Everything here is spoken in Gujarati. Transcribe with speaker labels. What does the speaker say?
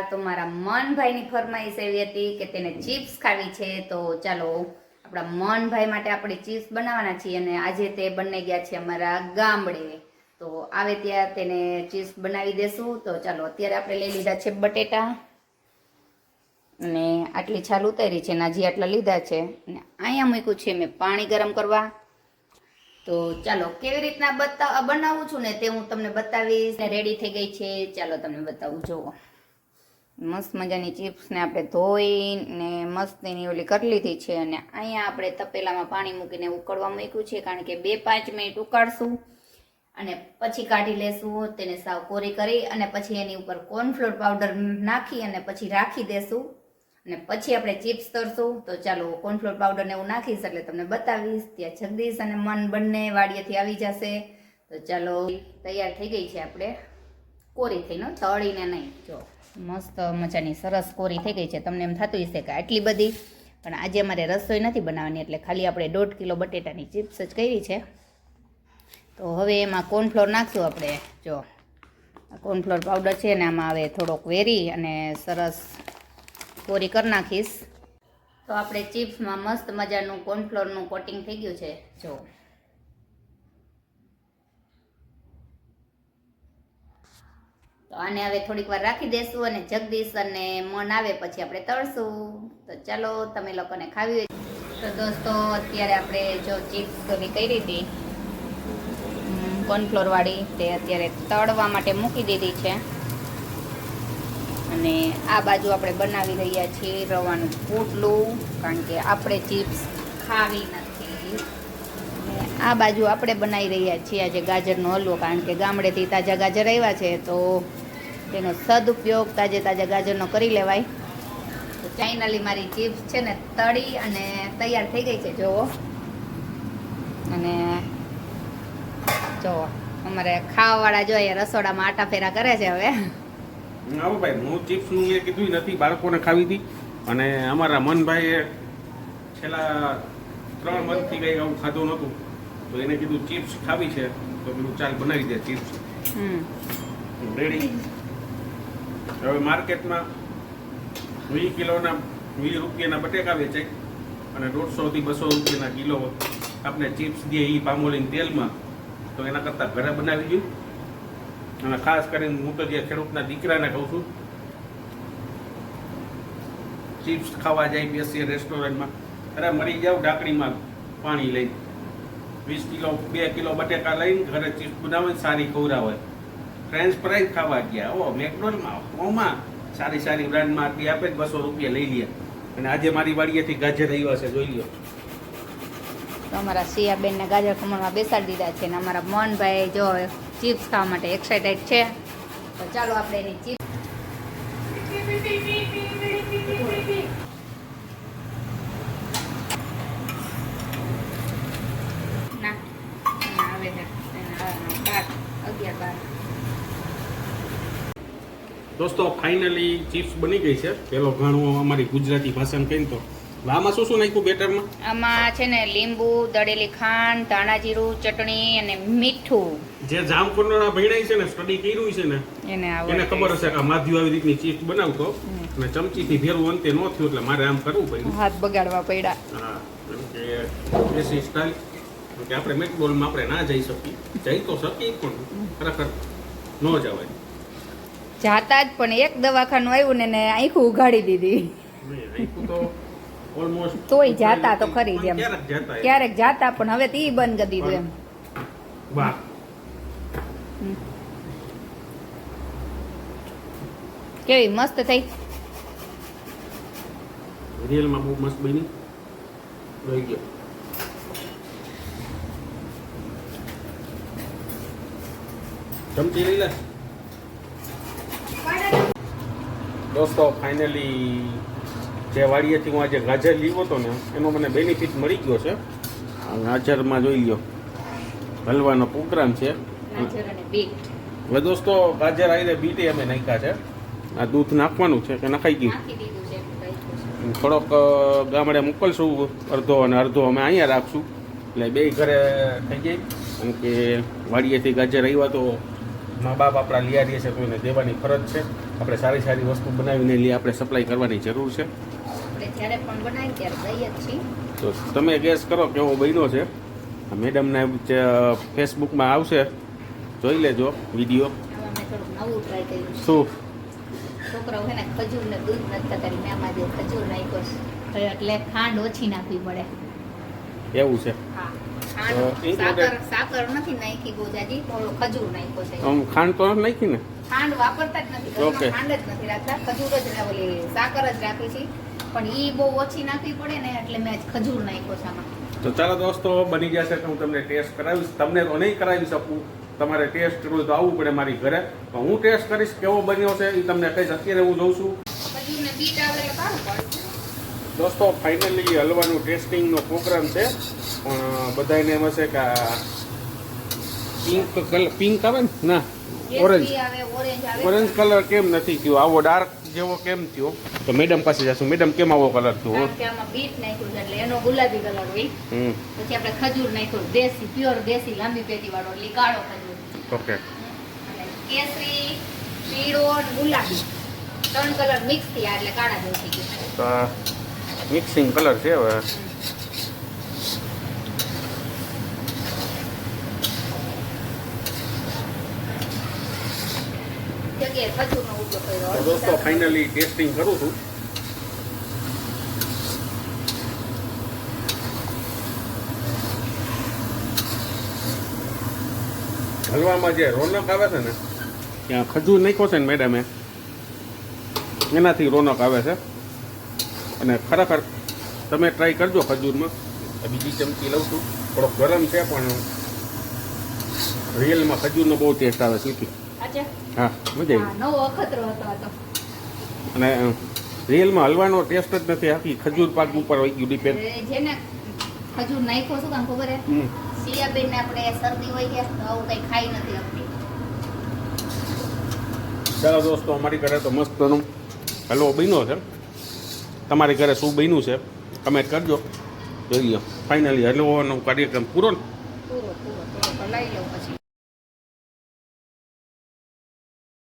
Speaker 1: તો મારા મનભાઈની ફરમાઈશ એવી હતી કે તેને ચિપ્સ ખાવી છે, તો ચાલો આપણા મનભાઈ માટે આપણે ચિપ્સ બનાવવાના છીએ અને આજે તે બની ગયા છે અમારા ગામડે, તો આવે ત્યાં તેને ચિપ્સ બનાવી દેશું. તો ચાલો અત્યારે આપણે લઈ લીધા છે બટેટા અને આટલી છાલ ઉતારી છે, નાજી આટલા લીધા છે અને અહીંયા મૂક્યું છે મેં પાણી ગરમ કરવા. તો ચાલો કેવી રીતના બનાવું છું ને તે હું તમને બતાવીશ. રેડી થઈ ગઈ છે, ચાલો તમને બતાવું. જુઓ મસ્ત મજાની ચિપ્સને આપણે ધોઈને મસ્તીની ઓલી કરી લીધી છે અને અહીંયા આપણે તપેલામાં પાણી મૂકીને ઉકળવા મૂક્યું છે, કારણ કે 2-5 મિનિટ ઉકાળશું અને પછી કાઢી લેશું. તેને સાવ કોરી કરી અને પછી એની ઉપર કોર્નફ્લોર પાવડર નાખી અને પછી રાખી દેશું અને પછી આપણે ચિપ્સ તરશું. તો ચાલો કોર્નફ્લોર પાવડર ને એવું નાખીશ એટલે તમને બતાવીશ. ત્યાં જગદીશ અને મન બંને વાડીએથી આવી જશે. તો ચાલો તૈયાર થઈ ગઈ છે, આપણે કોરી થઈને તળીને નહીં. જો મસ્ત મજાની સરસ કોરી થઈ ગઈ છે. તમને એમ થતું હશે કે આટલી બધી, પણ આજે અમારે રસોઈ નથી બનાવવાની એટલે ખાલી આપણે 1.5 કિલો બટેટાની ચિપ્સ જ કરી છે. તો હવે એમાં કોર્નફ્લોર નાખશું આપણે. જો આ કોર્નફ્લોર પાવડર છે ને આમાં હવે થોડોક વેરી અને સરસ કોરી કરી નાખીશ. તો આપણે ચિપ્સમાં મસ્ત મજાનું કોર્નફ્લોરનું કોટિંગ થઈ ગયું છે. જો તો આને હવે થોડીક વાર રાખી દેશું અને જગદીશ અને મન આવે પછી આપણે તળશું. તો ચાલો તમે લોકોને ખાવી હોય તો દોસ્તો અત્યારે આપણે જો ચિપ્સ કરી હતી કોર્નફ્લોર વાળી, તે અત્યારે તળવા માટે મૂકી દીધી છે અને આ બાજુ આપણે બનાવી રહ્યા છીએ રવાનું પુડલું, કારણ કે આપણે ચિપ્સ ખાવી નથી. અને આ બાજુ આપણે બનાવી રહ્યા છીએ આજે ગાજરનો હલવો, કારણ કે ગામડેથી તાજા ગાજર આવ્યા છે તો તેનો સદુપયોગ તાજા ગાજરનો કરી લેવાય. તો ફાઇનલી મારી ચિપ્સ છે ને તળી અને તૈયાર થઈ ગઈ છે. જુઓ અને જો અમારે ખાવાવાળા જો અહીંયા રસોડામાં આટા ફેરા કરે છે. હવે
Speaker 2: આવો ભાઈ, હું ચિપ્સનું મેં કીધું નથી, બાળકોને ખાવી હતી અને અમારા મનભાઈએ છેલ્લા 3 મંથથી કંઈ આવું ખાધું નહોતું, તો એને કીધું ચિપ્સ ખાવી છે, તો પેલું ચાલ બનાવી દે ચિપ્સ. રેડી. હવે માર્કેટમાં 20 રૂપિયાના બટેકા વેચાય અને 150 થી 200 રૂપિયાના કિલો આપણે ચિપ્સ દે એ પામોલીન તેલમાં, તો એના કરતાં ઘરે બનાવી દઉં. અને ખાસ કરીને હું તો જે ખેડૂતના દીકરાને કહું છું, ચિપ્સ ખાવા જાય બેસીએ રેસ્ટોરન્ટમાં, અરે મરી જાવ ડાકડીમાં પાણી લઈને 20 કિલો 2 કિલો બટેકા લઈને ઘરે ચિપ્સ બનાવે સારી ખવડાવે. ફ્રેન્ચ ફ્રાઈઝ ખાવા ગયા ઓ મેકડોનલ્ડમાં ઓમાં સારી બ્રાન્ડમાં આટલી આપે 200 રૂપિયા લઈ લે. અને આજે મારી વાડીએથી ગાજર આવ્યા છે, જોઈ લો.
Speaker 1: તો અમારા સિયાબેનને ગાજર ખમણમાં બેસાડી દીધા છે અને અમારા મનભાઈ જો ચિપ્સ ખાવા માટે એક્સાઇટેડ છે. તો ચાલો આપણે એની ચિપ્સ
Speaker 2: દોસ્તો ફાઇનલી ચિપ્સ બની ગઈ છે. પેલો ઘણો અમારી ગુજરાતી ભાષામાં કહીને તો આમાં શું નાખ્યું બેટરમાં?
Speaker 1: આમાં છે ને લીંબુ, દળેલી ખાંડ, ધાણા જીરું, ચટણી અને મીઠું.
Speaker 2: જે જામકુંડના ભણાય છે ને, સ્ટડી કર્યું છે ને, એને ખબર હશે કે માધ્યુ આવી રીતની ચિપ્સ બનાવતો અને ચમચીથી ભેરું અંતે ન થયું એટલે મારે આમ કરવું પડ્યું,
Speaker 1: હાથ બગાડવા પડ્યા.
Speaker 2: હા, કે દેશી સ્ટાઇલ કે આપણે મેકડોનલ્ડમાં આપણે ના જઈ શકીએ, જઈ તો શકીએ પણ ખરેખર ન જવાય.
Speaker 1: જાતા જ પણ એક દવાખાનું આવ્યું ને આંખું ઉઘાડી દીધી.
Speaker 2: આંખું તો ઓલમોસ્ટ
Speaker 1: તોય જાતા તો ખરી જ એમ, ક્યારેક જાતા પણ હવે ઈ બંધ કરી દીધું એમ.
Speaker 2: વાહ,
Speaker 1: કેવી મસ્ત થઈ.
Speaker 2: રિયલમાં બહુ મસ્ત બની. રહી ગયો ચમચી લઈ લે. દોસ્તો ફાઇનલી જે વાડીએથી હું આજે ગાજર લીધો હતો ને એનો મને બેનિફિટ મળી ગયો છે. ગાજરમાં જોઈ લો હલવાનો પ્રોગ્રામ છે. હવે દોસ્તો ગાજર આવીને બીટે અમે નાખ્યા છે. આ દૂધ નાખવાનું છે કે નખાઈ ગયું? થોડોક ગામડે મોકલશું અડધો અને અડધો અમે અહીંયા રાખશું એટલે બે ઘરે થઈ જાય. કારણ કે વાડીએથી ગાજર આવ્યા તો મા બાપ આપણા લઈ આવીએ છીએ તો એને દેવાની ફરજ છે. આપણે સારી સારી વસ્તુ બનાવીને લઈએ આપણે સપ્લાય કરવાની જરૂર છે.
Speaker 1: આપણે જ્યારે પણ બનાવીએ ત્યારે દઈએ જ છીએ.
Speaker 2: તો તમે ગેસ કરો કેવો બન્યો છે. મેડમને ફેસબુકમાં આવશે, જોઈ લેજો વિડીયો.
Speaker 1: આમાં મેં થોડુંક નવું ટ્રાય કર્યું છે.
Speaker 2: શું
Speaker 1: છોકરાઓ છે ને ખજૂર ને દૂધ નથી ખાતા, મેં આમાં જે ખજૂર નાખ્યો છે એટલે ખાંડ ઓછી નાખવી પડે.
Speaker 2: એવું છે?
Speaker 1: હા,
Speaker 2: તો
Speaker 1: ખાંડ સાકર નથી નાખી ગોજાજી, થોડો ખજૂર નાખ્યો છે.
Speaker 2: આમ ખાંડ તો નથી નાખી ને?
Speaker 1: ખાંડ વાપરતા જ નથી,
Speaker 2: ઓકે.
Speaker 1: ઘરમાં ખાંડ જ નથી રાખતા, ખજૂર જ ઓલી સાકર જ રાખી છે. પણ ઈ બહુ ઓછી નાખવી પડે ને એટલે મેં આજ ખજૂર નાખ્યો છે આમાં.
Speaker 2: તો ચાલો દોસ્તો, બની જશે તો હું તમને ટેસ્ટ કરાવીશ. તમને તો નહીં કરાવી શકું, તમારે ટેસ્ટ કરવું તો આવવું પડે મારી ઘરે. તો હું ટેસ્ટ કરીશ કેવો બન્યો છે એ તમને કહીશ. અત્યારે હું જોઉં છું.
Speaker 1: ખજૂર ને બીટ આવે એટલે સારું પડે.
Speaker 2: દોસ્તો ફાઇનલી હલવાનું ટેસ્ટિંગનો પ્રોગ્રામ છે, પણ બધાને એમ હશે કે પિંક આવે ને, ના ઓરેન્જ
Speaker 1: કેસરી આવે, ઓરેન્જ આવે.
Speaker 2: ઓરેન્જ કલર કેમ નથી થયો, આવો ડાર્ક જેવો કેમ થયો? તો મેડમ પાસે જશું. મેડમ કેમ આવો કલર થયો?
Speaker 1: કારણ કે આમાં બીટ નાખ્યું છે એટલે એનો ગુલાબી કલર હોય.
Speaker 2: હમ
Speaker 1: પછી આપણે ખજૂર નાખ્યું દેશી, પ્યોર દેશી લાંબી પેટી વાળો એટલે કાળો ખજૂર.
Speaker 2: ઓકે.
Speaker 1: અને કેસરી, પીળો અને ગુલાબી 3 કલર મિક્સ થયા એટલે કાળા જેવું થઈ ગયું.
Speaker 2: તો મિક્સિંગ કલર છે હવે.
Speaker 1: જગ્યાએ ખજૂરનો ઉપયોગ કર્યો.
Speaker 2: તો દોસ્તો ફાઇનલી ટેસ્ટિંગ કરું છું. હલવામાં જે રોનક આવે છે ને, ત્યાં ખજૂર નાખ્યો છે ને મેડમે, એનાથી રોનક આવે છે. અને ખરેખર તમે ટ્રાય કરજો ખજૂરમાં. બીજી ચમચી લઉં છું. થોડો ગરમ છે પણ રિયલમાં ખજૂરનો બહુ ટેસ્ટ આવે છે.
Speaker 1: અચ્છા,
Speaker 2: હા, મજા આવી.
Speaker 1: હા, નવો અખતરો હતો આ તો.
Speaker 2: અને રિયલમાં હલવાનો ટેસ્ટ જ નથી. આખી ખજૂર પાક ઉપર હોય ગયું ડિપેન્ડ.
Speaker 1: જેને ખજૂર નાખ્યો શું કામ ખબર હે? સિયાબેન ને આપણે શરદી હોય કે તો આવું કઈ ખાઈ નથી આપતી.
Speaker 2: ચાલો દોસ્તો, અમારી ઘરે તો મસ્તનું હલવો બન્યો છે. તમારી ઘરે શું બન્યું છે કમેન્ટ કરજો, જોઈ લો. ફાઇનલી હલવાનો કાર્યક્રમ પૂરો ને.
Speaker 1: પૂરો લઈ લઉં પછી.